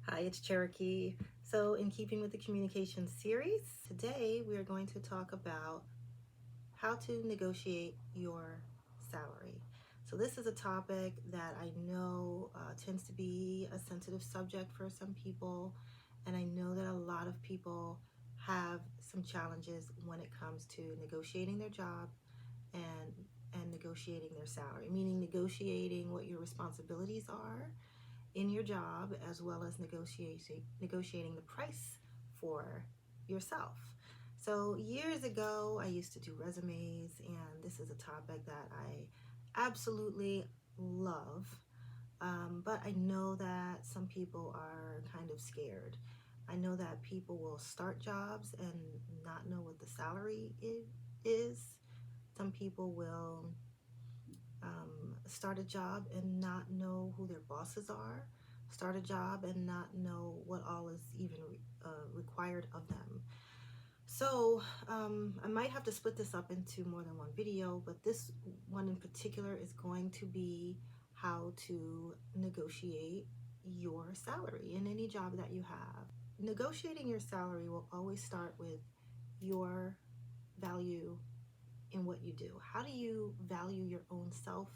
Hi, it's Cherokee. So, in keeping with the communication series, today we are going to talk about how to negotiate your salary. So, this is a topic that I know tends to be a sensitive subject for some people, and I know that a lot of people have some challenges when it comes to negotiating their job and negotiating their salary, meaning negotiating what your responsibilities are in your job, as well as negotiating the price for yourself. So years ago, I used to do resumes, and this is a topic that I absolutely love. But I know that some people are kind of scared. I know that people will start jobs and not know what the salary is. Some people will start a job and not know who their bosses are, start a job and not know what all is even required of them. So I might have to split this up into more than one video, but this one in particular is going to be how to negotiate your salary in any job that you have. Negotiating your salary will always start with your value in what you do. How do you value your own self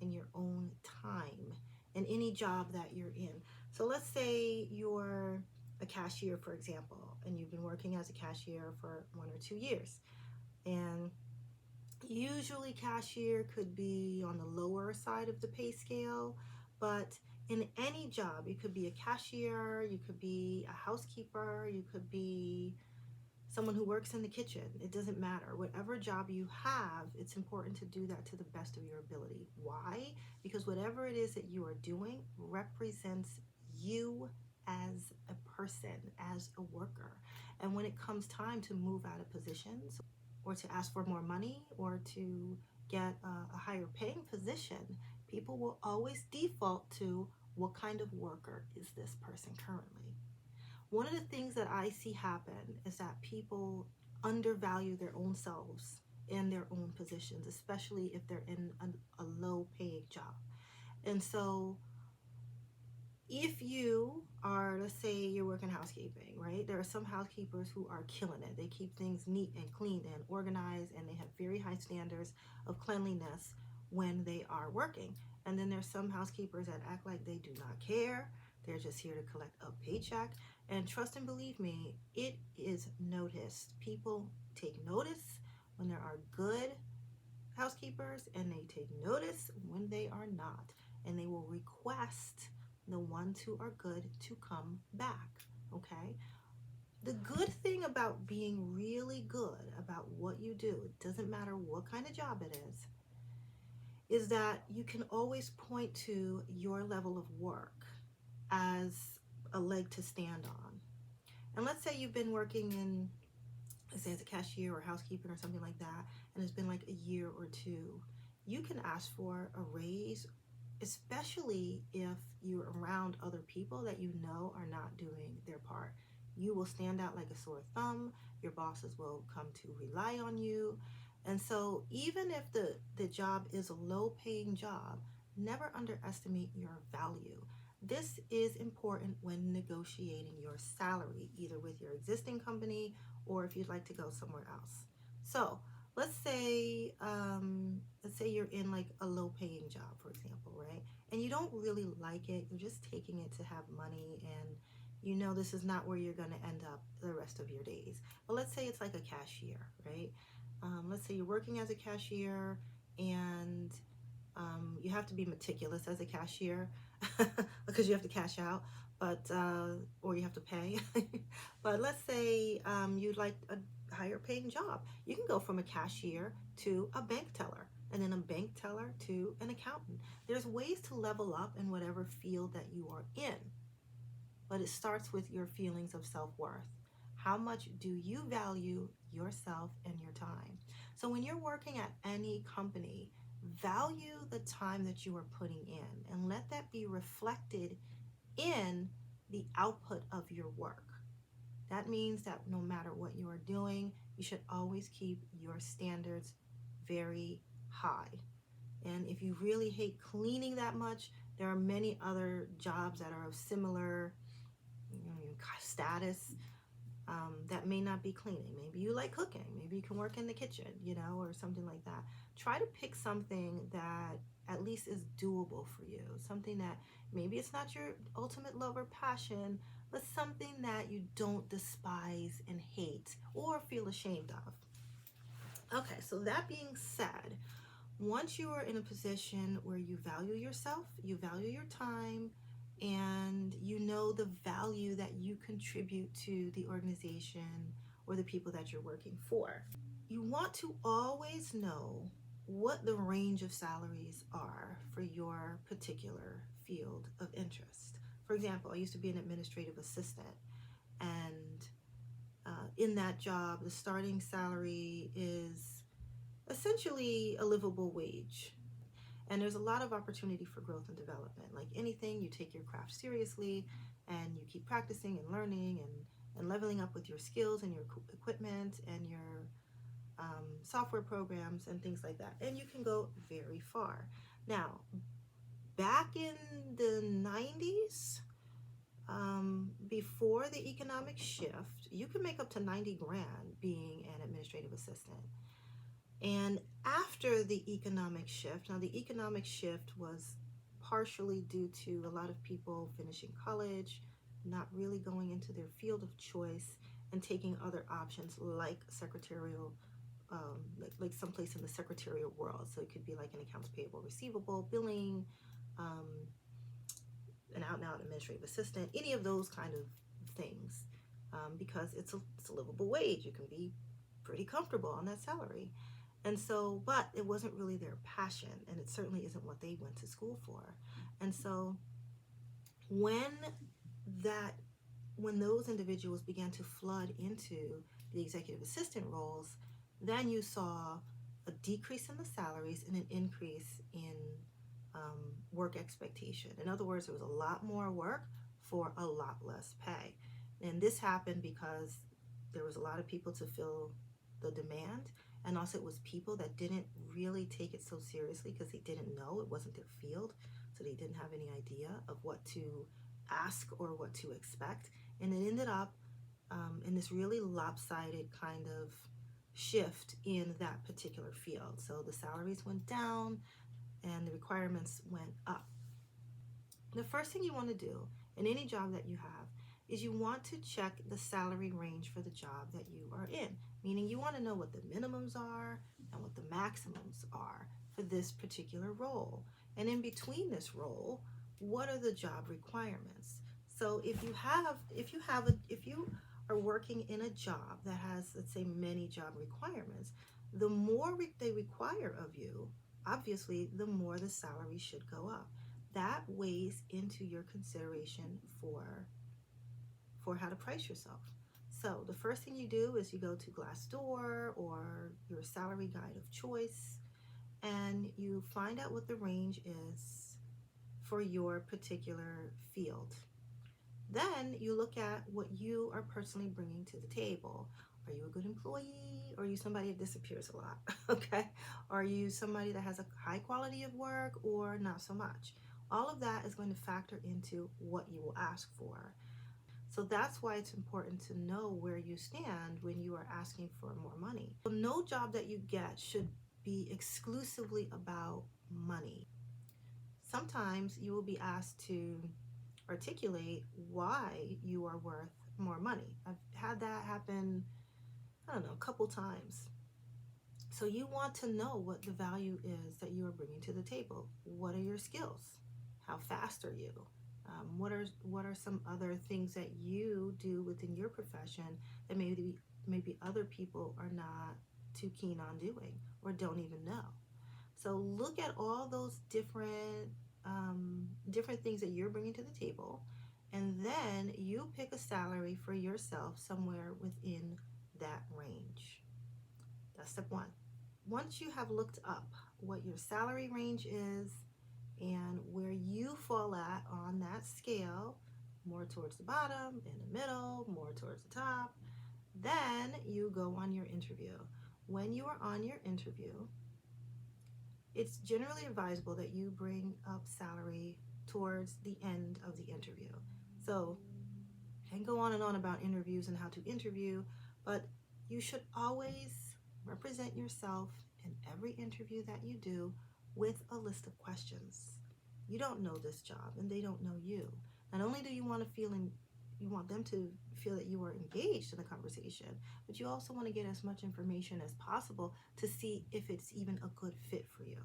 and your own time in any job that you're in? So let's say you're a cashier, for example, and you've been working as a cashier for 1 or 2 years. And usually cashier could be on the lower side of the pay scale, but in any job, you could be a cashier, you could be a housekeeper, you could be someone who works in the kitchen. It doesn't matter. Whatever job you have, it's important to do that to the best of your ability. Why? Because whatever it is that you are doing represents you as a person, as a worker. And when it comes time to move out of positions or to ask for more money or to get a higher paying position, people will always default to what kind of worker is this person currently. One of the things that I see happen is that people undervalue their own selves and their own positions, especially if they're in a low paying job. And so if you are, let's say you're working housekeeping, right? There are some housekeepers who are killing it. They keep things neat and clean and organized, and they have very high standards of cleanliness when they are working. And then there's some housekeepers that act like they do not care. They're just here to collect a paycheck. And trust and believe me, it is noticed. People take notice when there are good housekeepers, and they take notice when they are not. And they will request the ones who are good to come back. Okay? The good thing about being really good about what you do, it doesn't matter what kind of job it is that you can always point to your level of work as a leg to stand on. And let's say you've been working in, let's say as a cashier or housekeeping or something like that, and it's been like a year or two. You can ask for a raise, especially if you're around other people that you know are not doing their part. You will stand out like a sore thumb. Your bosses will come to rely on you. And so even if the job is a low paying job, never underestimate your value. This is important when negotiating your salary, either with your existing company or if you'd like to go somewhere else. So let's say you're in like a low paying job, for example, right? And you don't really like it. You're just taking it to have money, and you know this is not where you're going to end up the rest of your days. But let's say it's like a cashier, right? Let's say you're working as a cashier, and you have to be meticulous as a cashier because you have to cash out, but or you have to pay. But let's say you'd like a higher paying job. You can go from a cashier to a bank teller, and then a bank teller to an accountant. There's ways to level up in whatever field that you are in, but it starts with your feelings of self-worth. How much do you value yourself and your time? So when you're working at any company, value the time that you are putting in and let that be reflected in the output of your work. That means that no matter what you are doing, you should always keep your standards very high. And if you really hate cleaning that much, there are many other jobs that are of similar status that may not be cleaning. Maybe you like cooking. Maybe you can work in the kitchen, or something like that. Try to pick something that at least is doable for you. Something that maybe it's not your ultimate love or passion, but something that you don't despise and hate or feel ashamed of. Okay, so that being said, once you are in a position where you value yourself, you value your time, and you know the value that you contribute to the organization or the people that you're working for, you want to always know what the range of salaries are for your particular field of interest. For example, I used to be an administrative assistant, and in that job, the starting salary is essentially a livable wage. And there's a lot of opportunity for growth and development. Like anything, you take your craft seriously and you keep practicing and learning and leveling up with your skills and your equipment and your software programs and things like that. And you can go very far. Now, back in the 90s, before the economic shift, you could make up to 90 grand being an administrative assistant. And after the economic shift, now the economic shift was partially due to a lot of people finishing college, not really going into their field of choice, and taking other options like secretarial, like someplace in the secretarial world. So it could be like an accounts payable, receivable, billing, um, an out-and-out administrative assistant, any of those kind of things, because it's a livable wage. You can be pretty comfortable on that salary. And so, but it wasn't really their passion, and it certainly isn't what they went to school for. And so when those individuals began to flood into the executive assistant roles, then you saw a decrease in the salaries and an increase in work expectation. In other words, there was a lot more work for a lot less pay. And this happened because there was a lot of people to fill the demand, and also it was people that didn't really take it so seriously because they didn't know, it wasn't their field, so they didn't have any idea of what to ask or what to expect. And it ended up in this really lopsided kind of shift in that particular field. So the salaries went down and the requirements went up. The first thing you want to do in any job that you have is you want to check the salary range for the job that you are in, meaning you want to know what the minimums are and what the maximums are for this particular role. And in between this role, what are the job requirements? So if you are working in a job that has, let's say, many job requirements, the more they require of you, obviously, the more the salary should go up. That weighs into your consideration for how to price yourself. So the first thing you do is you go to Glassdoor or your salary guide of choice, and you find out what the range is for your particular field. Then you look at what you are personally bringing to the table. Are you a good employee, or are you somebody that disappears a lot? Okay. Are you somebody that has a high quality of work or not so much? All of that is going to factor into what you will ask for. So that's why it's important to know where you stand when you are asking for more money. So no job that you get should be exclusively about money. Sometimes you will be asked to articulate why you are worth more money. I've had that happen, I don't know, a couple times. So you want to know what the value is that you are bringing to the table. What are your skills? How fast are you? What are some other things that you do within your profession that maybe other people are not too keen on doing or don't even know? So look at all those different things that you're bringing to the table, and then you pick a salary for yourself somewhere within that range. That's step one. Once you have looked up what your salary range is and where you fall at on that scale, more towards the bottom, in the middle, more towards the top, then you go on your interview. When you are on your interview, it's generally advisable that you bring up salary towards the end of the interview. So and go on and on about interviews and how to interview, but you should always represent yourself in every interview that you do with a list of questions. You don't know this job and they don't know you. Not only do you want to feel in, you want them to feel that you are engaged in the conversation, but you also want to get as much information as possible to see if it's even a good fit for you.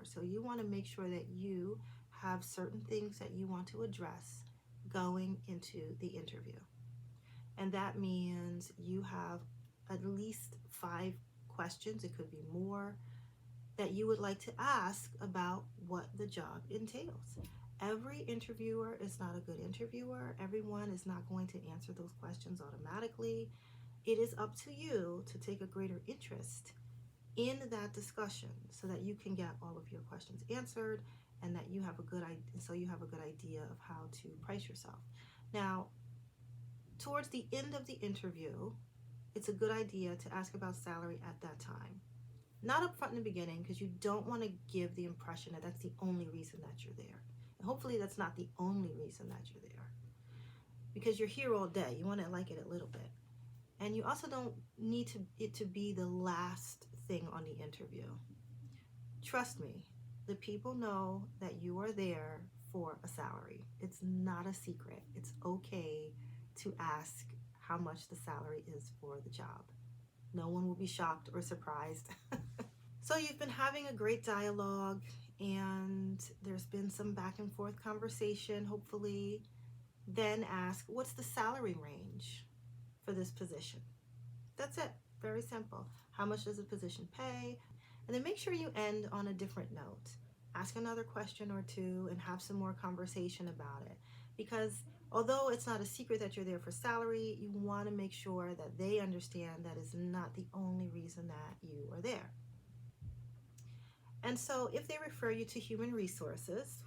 So you want to make sure that you have certain things that you want to address going into the interview. And that means you have at least 5 questions, it could be more, that you would like to ask about what the job entails. Every interviewer is not a good interviewer. Everyone is not going to answer those questions automatically. It is up to you to take a greater interest in that discussion so that you can get all of your questions answered and that you have a good idea of how to price yourself. Now, towards the end of the interview, it's a good idea to ask about salary at that time. Not up front in the beginning, because you don't want to give the impression that that's the only reason that you're there. And hopefully that's not the only reason that you're there, because you're here all day. You want to like it a little bit. And you also don't need it to be the last thing on the interview. Trust me, the people know that you are there for a salary. It's not a secret. It's okay to ask how much the salary is for the job. No one will be shocked or surprised. So you've been having a great dialogue and there's been some back and forth conversation, hopefully. Then ask, what's the salary range for this position? That's it. Very simple. How much does the position pay? And then make sure you end on a different note. Ask another question or two and have some more conversation about it. Because although it's not a secret that you're there for salary, you want to make sure that they understand that is not the only reason that you are there. And so if they refer you to human resources,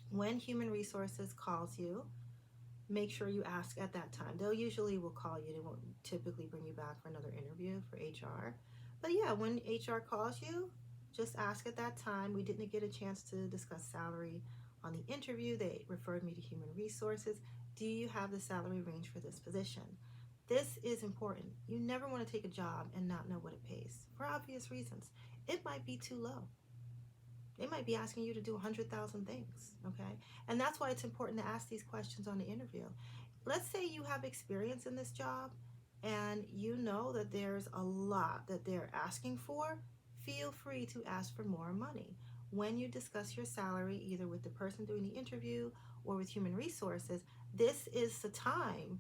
when human resources calls you, make sure you ask at that time. They'll usually will call you. They won't typically bring you back for another interview for HR. But yeah, when HR calls you, just ask at that time. We didn't get a chance to discuss salary on the interview. They referred me to human resources. Do you have the salary range for this position? This is important. You never want to take a job and not know what it pays, for obvious reasons. It might be too low. They might be asking you to do 100,000 things, okay? And that's why it's important to ask these questions on the interview. Let's say you have experience in this job and you know that there's a lot that they're asking for. Feel free to ask for more money. When you discuss your salary, either with the person doing the interview or with human resources, this is the time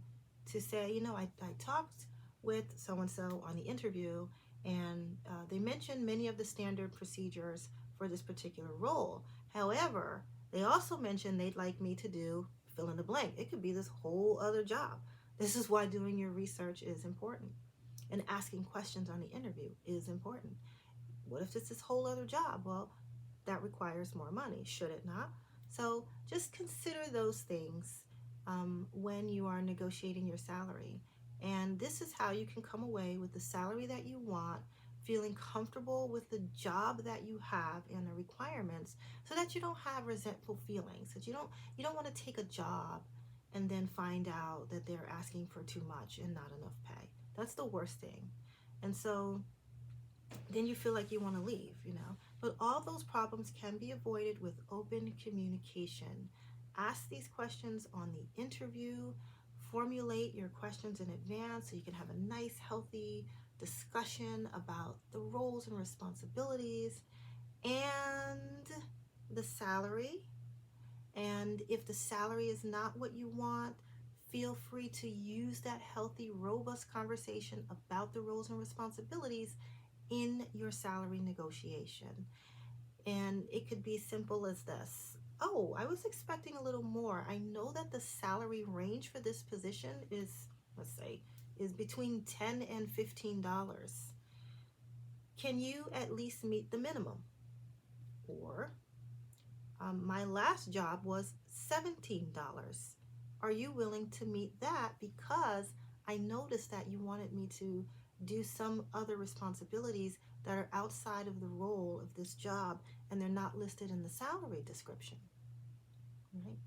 to say, I talked with so-and-so on the interview, and they mentioned many of the standard procedures for this particular role. However, they also mentioned they'd like me to do fill in the blank. It could be this whole other job. This is why doing your research is important. And asking questions on the interview is important. What if it's this whole other job? Well, that requires more money, should it not? So just consider those things when you are negotiating your salary. And this is how you can come away with the salary that you want, feeling comfortable with the job that you have and the requirements, so that you don't have resentful feelings, that you don't want to take a job and then find out that they're asking for too much and not enough pay. That's the worst thing. And so then you feel like you want to leave, But all those problems can be avoided with open communication. Ask these questions on the interview. Formulate your questions in advance so you can have a nice, healthy discussion about the roles and responsibilities and the salary. And if the salary is not what you want, feel free to use that healthy, robust conversation about the roles and responsibilities in your salary negotiation. And it could be simple as this. Oh, I was expecting a little more. I know that the salary range for this position is, is between $10 and $15. Can you at least meet the minimum? Or, my last job was $17. Are you willing to meet that? Because I noticed that you wanted me to do some other responsibilities that are outside of the role of this job, and they're not listed in the salary description. Right?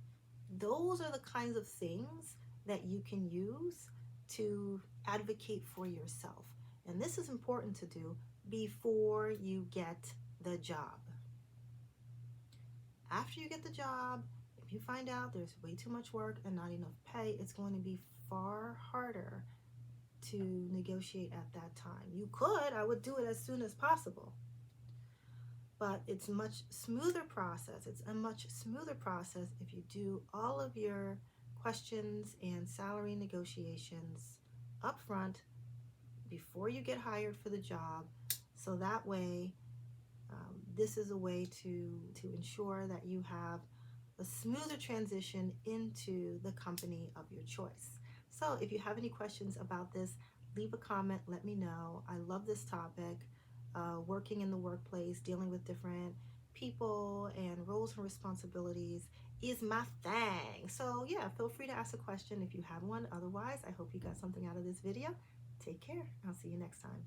Those are the kinds of things that you can use to advocate for yourself. And this is important to do before you get the job. After you get the job, if you find out there's way too much work and not enough pay, it's going to be far harder to negotiate at that time. You could, I would do it as soon as possible, but it's a much smoother process. It's a much smoother process if you do all of your questions and salary negotiations up front before you get hired for the job. So that way, this is a way to ensure that you have a smoother transition into the company of your choice. So if you have any questions about this, leave a comment, let me know. I love this topic. Working in the workplace, dealing with different people and roles and responsibilities is my thing. So yeah, feel free to ask a question if you have one. Otherwise, I hope you got something out of this video. Take care. I'll see you next time.